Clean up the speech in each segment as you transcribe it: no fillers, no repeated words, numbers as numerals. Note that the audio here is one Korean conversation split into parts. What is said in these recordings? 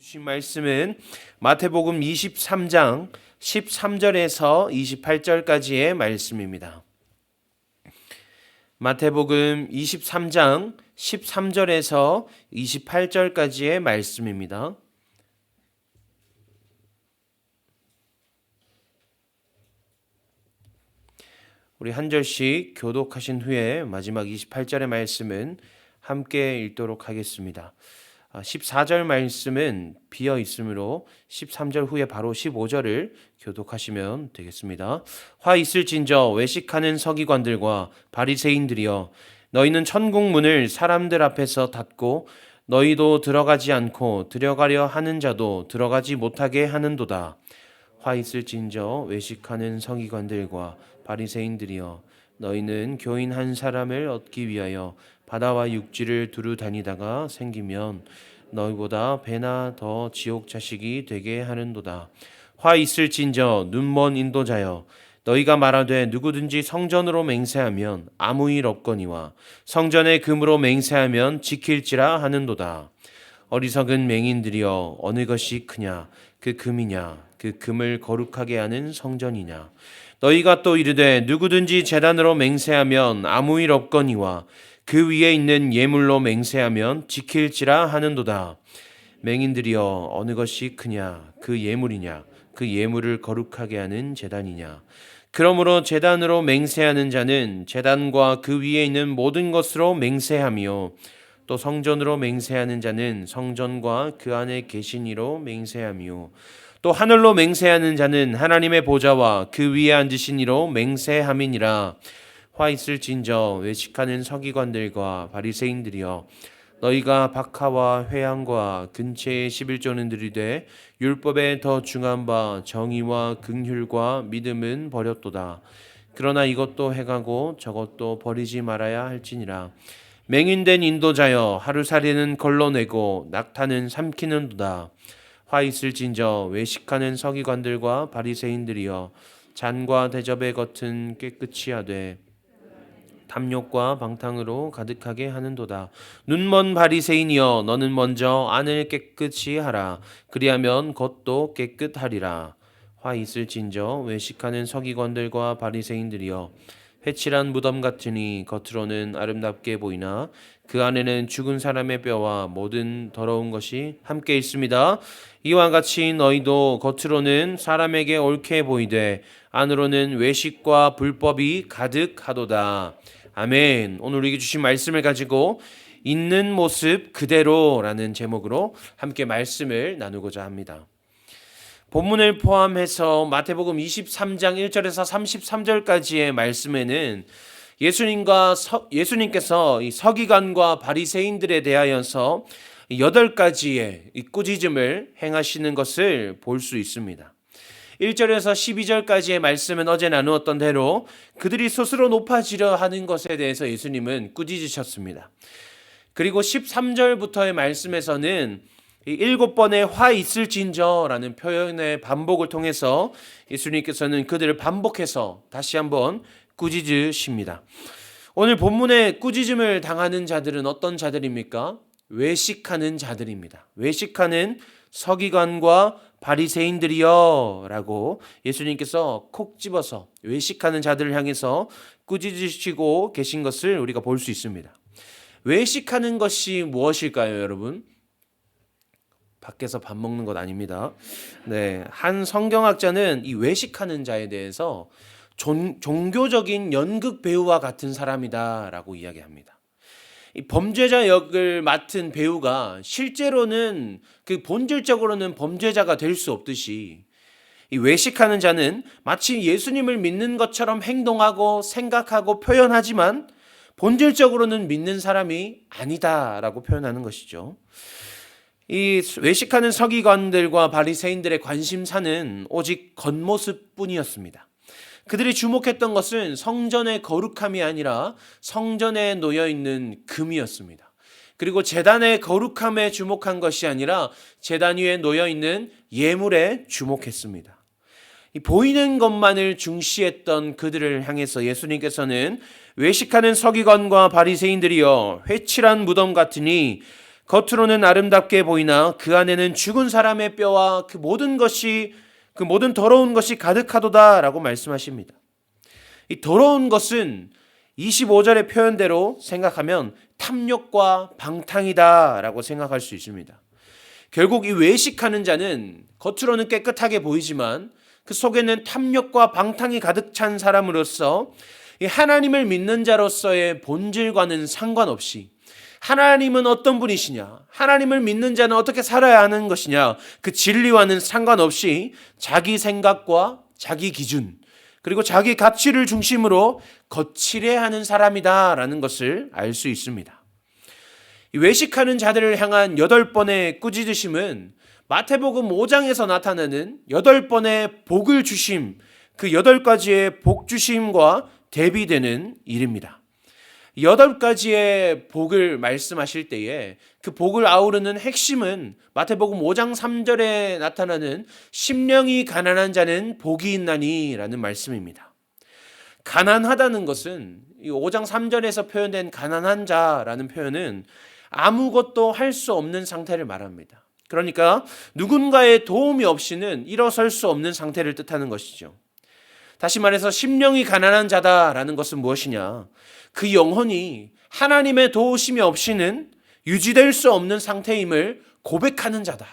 주신 말씀은 마태복음 23장 13절에서 28절까지의 말씀입니다. 마태복음 23장 13절에서 28절까지의 말씀입니다. 우리 한 절씩 교독하신 후에 마지막 28절의 말씀은 함께 읽도록 하겠습니다. 14절 말씀은 비어 있으므로 13절 후에 바로 15절을 교독하시면 되겠습니다. 화 있을진저 외식하는 서기관들과 바리새인들이여, 너희는 천국 문을 사람들 앞에서 닫고 너희도 들어가지 않고 들어가려 하는 자도 들어가지 못하게 하는도다. 화 있을진저 외식하는 서기관들과 바리새인들이여, 너희는 교인 한 사람을 얻기 위하여 바다와 육지를 두루 다니다가 생기면 너희보다 배나 더 지옥 자식이 되게 하는도다. 화 있을진저 눈먼 인도자여, 너희가 말하되 누구든지 성전으로 맹세하면 아무 일 없거니와 성전의 금으로 맹세하면 지킬지라 하는도다. 어리석은 맹인들이여, 어느 것이 크냐, 그 금이냐, 그 금을 거룩하게 하는 성전이냐. 너희가 또 이르되 누구든지 제단으로 맹세하면 아무 일 없거니와 그 위에 있는 예물로 맹세하면 지킬지라 하는도다. 맹인들이여, 어느 것이 크냐, 그 예물이냐, 그 예물을 거룩하게 하는 제단이냐. 그러므로 제단으로 맹세하는 자는 제단과 그 위에 있는 모든 것으로 맹세하며, 또 성전으로 맹세하는 자는 성전과 그 안에 계신 이로 맹세하며, 또 하늘로 맹세하는 자는 하나님의 보좌와 그 위에 앉으신 이로 맹세함이니라. 화 있을진저 외식하는 서기관들과 바리새인들이여, 너희가 박하와 회향과 근체의 11조는 들이되 율법에 더 중한 바 정의와 긍휼과 믿음은 버렸도다. 그러나 이것도 해가고 저것도 버리지 말아야 할지니라. 맹인된 인도자여, 하루살이는 걸러내고 낙타는 삼키는도다. 화 있을진저 외식하는 서기관들과 바리새인들이여, 잔과 대접의 겉은 깨끗이 하되 탐욕과 방탕으로 가득하게 하는도다. 눈먼 바리새인이여, 너는 먼저 안을 깨끗이 하라. 그리하면 겉도 깨끗하리라. 화 있을진저 외식하는 서기관들과 바리새인들이여, 회칠한 무덤 같으니 겉으로는 아름답게 보이나 그 안에는 죽은 사람의 뼈와 모든 더러운 것이 함께 있습니다. 이와 같이 너희도 겉으로는 사람에게 옳게 보이되 안으로는 외식과 불법이 가득하도다. 아멘. 오늘 우리에게 주신 말씀을 가지고 있는 모습 그대로라는 제목으로 함께 말씀을 나누고자 합니다. 본문을 포함해서 마태복음 23장 1절에서 33절까지의 말씀에는 예수님께서 이 서기관과 바리새인들에 대하여서 8가지의 꾸짖음을 행하시는 것을 볼 수 있습니다. 1절에서 12절까지의 말씀은 어제 나누었던 대로 그들이 스스로 높아지려 하는 것에 대해서 예수님은 꾸짖으셨습니다. 그리고 13절부터의 말씀에서는 7번의 화 있을진저라는 표현의 반복을 통해서 예수님께서는 그들을 반복해서 다시 한번 꾸짖으십니다. 오늘 본문에 꾸짖음을 당하는 자들은 어떤 자들입니까? 외식하는 자들입니다. 외식하는 서기관과 바리새인들이여 라고 예수님께서 콕 집어서 외식하는 자들을 향해서 꾸짖으시고 계신 것을 우리가 볼 수 있습니다. 외식하는 것이 무엇일까요, 여러분? 밖에서 밥 먹는 것 아닙니다. 네, 한 성경학자는 이 외식하는 자에 대해서 종교적인 연극 배우와 같은 사람이다라고 이야기합니다. 이 범죄자 역을 맡은 배우가 실제로는 그 본질적으로는 범죄자가 될 수 없듯이 이 외식하는 자는 마치 예수님을 믿는 것처럼 행동하고 생각하고 표현하지만 본질적으로는 믿는 사람이 아니다라고 표현하는 것이죠. 이 외식하는 서기관들과 바리새인들의 관심사는 오직 겉모습뿐이었습니다. 그들이 주목했던 것은 성전의 거룩함이 아니라 성전에 놓여있는 금이었습니다. 그리고 제단의 거룩함에 주목한 것이 아니라 제단 위에 놓여있는 예물에 주목했습니다. 이 보이는 것만을 중시했던 그들을 향해서 예수님께서는 외식하는 서기관과 바리새인들이여, 회칠한 무덤 같으니 겉으로는 아름답게 보이나 그 안에는 죽은 사람의 뼈와 그 모든 더러운 것이 가득하도다라고 말씀하십니다. 이 더러운 것은 25절의 표현대로 생각하면 탐욕과 방탕이다라고 생각할 수 있습니다. 결국 이 외식하는 자는 겉으로는 깨끗하게 보이지만 그 속에는 탐욕과 방탕이 가득 찬 사람으로서 이 하나님을 믿는 자로서의 본질과는 상관없이 하나님은 어떤 분이시냐, 하나님을 믿는 자는 어떻게 살아야 하는 것이냐, 그 진리와는 상관없이 자기 생각과 자기 기준 그리고 자기 가치를 중심으로 거칠해하는 사람이다라는 것을 알 수 있습니다. 외식하는 자들을 향한 8번의 꾸짖으심은 마태복음 5장에서 나타나는 8번의 복을 주심, 그 8가지의 복 주심과 대비되는 일입니다. 8가지의 복을 말씀하실 때에 그 복을 아우르는 핵심은 마태복음 5장 3절에 나타나는 심령이 가난한 자는 복이 있나니 라는 말씀입니다. 가난하다는 것은 이 5장 3절에서 표현된 가난한 자라는 표현은 아무것도 할 수 없는 상태를 말합니다. 그러니까 누군가의 도움이 없이는 일어설 수 없는 상태를 뜻하는 것이죠. 다시 말해서 심령이 가난한 자다라는 것은 무엇이냐? 그 영혼이 하나님의 도우심이 없이는 유지될 수 없는 상태임을 고백하는 자다.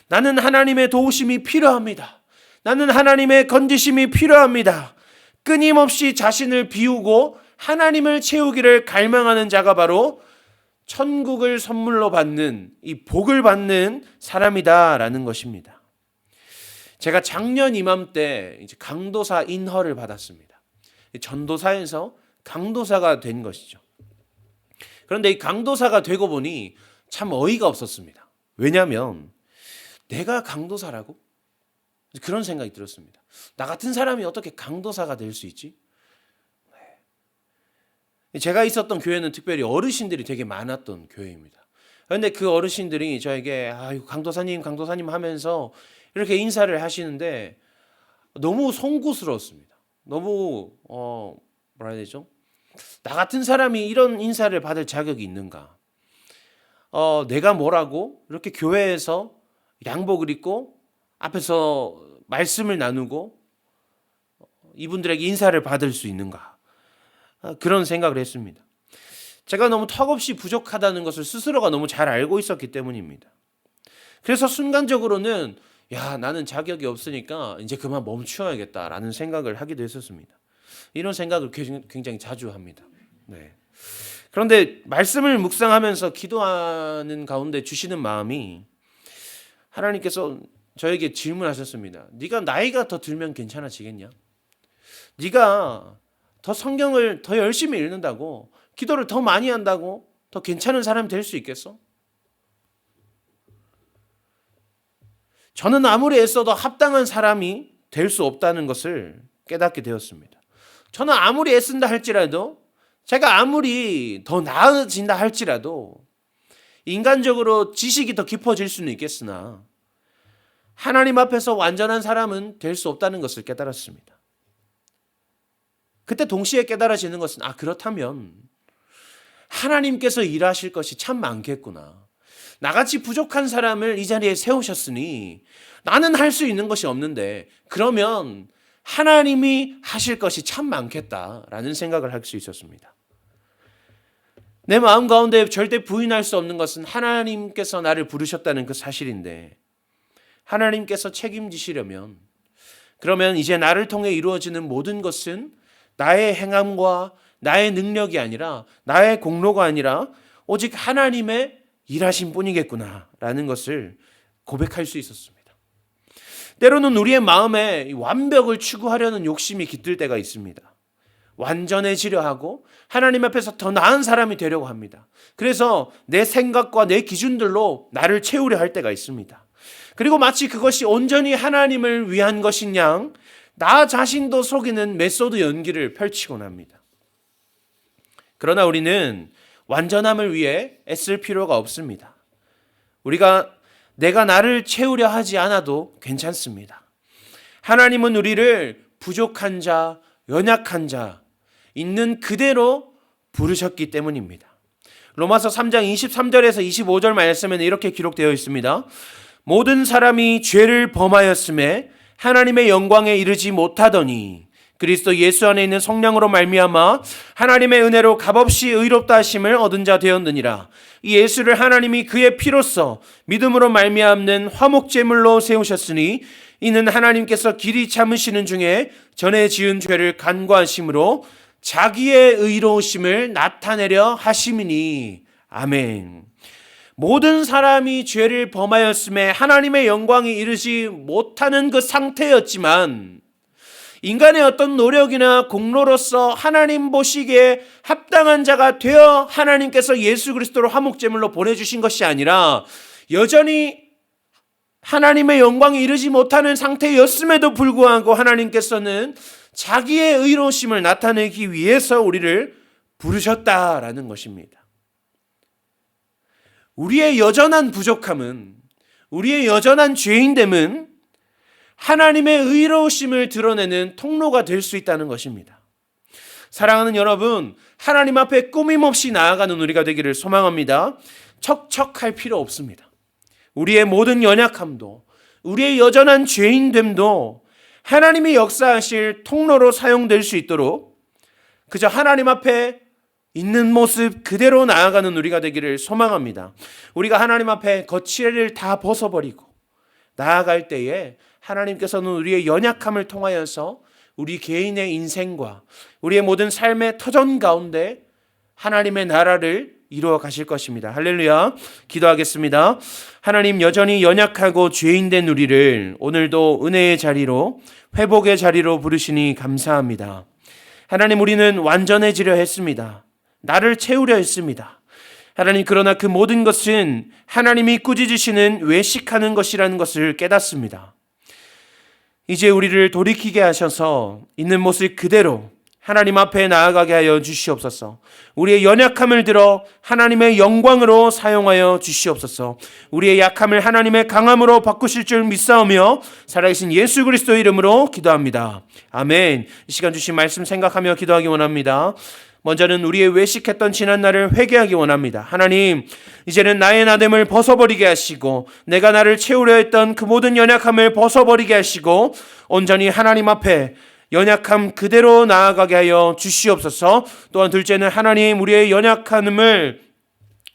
나는 하나님의 도우심이 필요합니다. 나는 하나님의 건지심이 필요합니다. 끊임없이 자신을 비우고 하나님을 채우기를 갈망하는 자가 바로 천국을 선물로 받는 이 복을 받는 사람이다라는 것입니다. 제가 작년 이맘때 이제 강도사 인허를 받았습니다. 전도사에서 강도사가 된 것이죠. 그런데 이 강도사가 되고 보니 참 어이가 없었습니다. 왜냐하면 내가 강도사라고? 그런 생각이 들었습니다. 나 같은 사람이 어떻게 강도사가 될 수 있지? 제가 있었던 교회는 특별히 어르신들이 되게 많았던 교회입니다. 그런데 그 어르신들이 저에게 강도사님 하면서 이렇게 인사를 하시는데 너무 송구스러웠습니다. 너무 뭐라 해야 되죠? 나 같은 사람이 이런 인사를 받을 자격이 있는가? 내가 뭐라고 이렇게 교회에서 양복을 입고 앞에서 말씀을 나누고 이분들에게 인사를 받을 수 있는가? 그런 생각을 했습니다. 제가 너무 턱없이 부족하다는 것을 스스로가 너무 잘 알고 있었기 때문입니다. 그래서 순간적으로는 나는 자격이 없으니까 이제 그만 멈추어야겠다라는 생각을 하기도 했었습니다. 이런 생각을 굉장히 자주 합니다. 네. 그런데 말씀을 묵상하면서 기도하는 가운데 주시는 마음이 하나님께서 저에게 질문하셨습니다. 네가 나이가 더 들면 괜찮아지겠냐? 네가 더 성경을 더 열심히 읽는다고, 기도를 더 많이 한다고 더 괜찮은 사람이 될 수 있겠어? 저는 아무리 애써도 합당한 사람이 될 수 없다는 것을 깨닫게 되었습니다. 저는 아무리 애쓴다 할지라도, 제가 아무리 더 나아진다 할지라도 인간적으로 지식이 더 깊어질 수는 있겠으나 하나님 앞에서 완전한 사람은 될 수 없다는 것을 깨달았습니다. 그때 동시에 깨달아지는 것은 그렇다면 하나님께서 일하실 것이 참 많겠구나. 나같이 부족한 사람을 이 자리에 세우셨으니 나는 할 수 있는 것이 없는데 그러면 하나님이 하실 것이 참 많겠다라는 생각을 할 수 있었습니다. 내 마음 가운데 절대 부인할 수 없는 것은 하나님께서 나를 부르셨다는 그 사실인데, 하나님께서 책임지시려면 그러면 이제 나를 통해 이루어지는 모든 것은 나의 행함과 나의 능력이 아니라, 나의 공로가 아니라 오직 하나님의 일하신 뿐이겠구나라는 것을 고백할 수 있었습니다. 때로는 우리의 마음에 완벽을 추구하려는 욕심이 깃들 때가 있습니다. 완전해지려 하고 하나님 앞에서 더 나은 사람이 되려고 합니다. 그래서 내 생각과 내 기준들로 나를 채우려 할 때가 있습니다. 그리고 마치 그것이 온전히 하나님을 위한 것인 양 나 자신도 속이는 메소드 연기를 펼치곤 합니다. 그러나 우리는 완전함을 위해 애쓸 필요가 없습니다. 내가 나를 채우려 하지 않아도 괜찮습니다. 하나님은 우리를 부족한 자, 연약한 자, 있는 그대로 부르셨기 때문입니다. 로마서 3장 23절에서 25절 말씀에는 이렇게 기록되어 있습니다. 모든 사람이 죄를 범하였음에 하나님의 영광에 이르지 못하더니 그리스도 예수 안에 있는 성령으로 말미암아 하나님의 은혜로 값없이 의롭다 하심을 얻은 자 되었느니라. 이 예수를 하나님이 그의 피로써 믿음으로 말미암는 화목제물로 세우셨으니 이는 하나님께서 길이 참으시는 중에 전에 지은 죄를 간과하심으로 자기의 의로우심을 나타내려 하심이니. 아멘. 모든 사람이 죄를 범하였음에 하나님의 영광이 이르지 못하는 그 상태였지만 인간의 어떤 노력이나 공로로서 하나님 보시기에 합당한 자가 되어 하나님께서 예수 그리스도로 화목제물로 보내주신 것이 아니라 여전히 하나님의 영광이 이르지 못하는 상태였음에도 불구하고 하나님께서는 자기의 의로우심을 나타내기 위해서 우리를 부르셨다라는 것입니다. 우리의 여전한 부족함은, 우리의 여전한 죄인됨은 하나님의 의로우심을 드러내는 통로가 될 수 있다는 것입니다. 사랑하는 여러분, 하나님 앞에 꾸밈없이 나아가는 우리가 되기를 소망합니다. 척척할 필요 없습니다. 우리의 모든 연약함도, 우리의 여전한 죄인됨도 하나님이 역사하실 통로로 사용될 수 있도록 그저 하나님 앞에 있는 모습 그대로 나아가는 우리가 되기를 소망합니다. 우리가 하나님 앞에 거칠을 다 벗어버리고 나아갈 때에 하나님께서는 우리의 연약함을 통하여서 우리 개인의 인생과 우리의 모든 삶의 터전 가운데 하나님의 나라를 이루어 가실 것입니다. 할렐루야. 기도하겠습니다. 하나님, 여전히 연약하고 죄인된 우리를 오늘도 은혜의 자리로, 회복의 자리로 부르시니 감사합니다. 하나님, 우리는 완전해지려 했습니다. 나를 채우려 했습니다. 하나님, 그러나 그 모든 것은 하나님이 꾸짖으시는 외식하는 것이라는 것을 깨닫습니다. 이제 우리를 돌이키게 하셔서 있는 모습 그대로 하나님 앞에 나아가게 하여 주시옵소서. 우리의 연약함을 들어 하나님의 영광으로 사용하여 주시옵소서. 우리의 약함을 하나님의 강함으로 바꾸실 줄 믿사오며 살아계신 예수 그리스도의 이름으로 기도합니다. 아멘. 이 시간 주신 말씀 생각하며 기도하기 원합니다. 먼저는 우리의 외식했던 지난날을 회개하기 원합니다. 하나님, 이제는 나의 나됨을 벗어버리게 하시고 내가 나를 채우려 했던 그 모든 연약함을 벗어버리게 하시고 온전히 하나님 앞에 연약함 그대로 나아가게 하여 주시옵소서. 또한 둘째는 하나님, 우리의 연약함을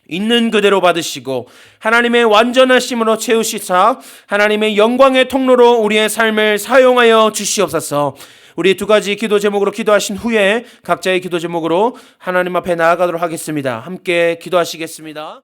있는 그대로 받으시고 하나님의 완전하심으로 채우시사 하나님의 영광의 통로로 우리의 삶을 사용하여 주시옵소서. 우리 두 가지 기도 제목으로 기도하신 후에 각자의 기도 제목으로 하나님 앞에 나아가도록 하겠습니다. 함께 기도하시겠습니다.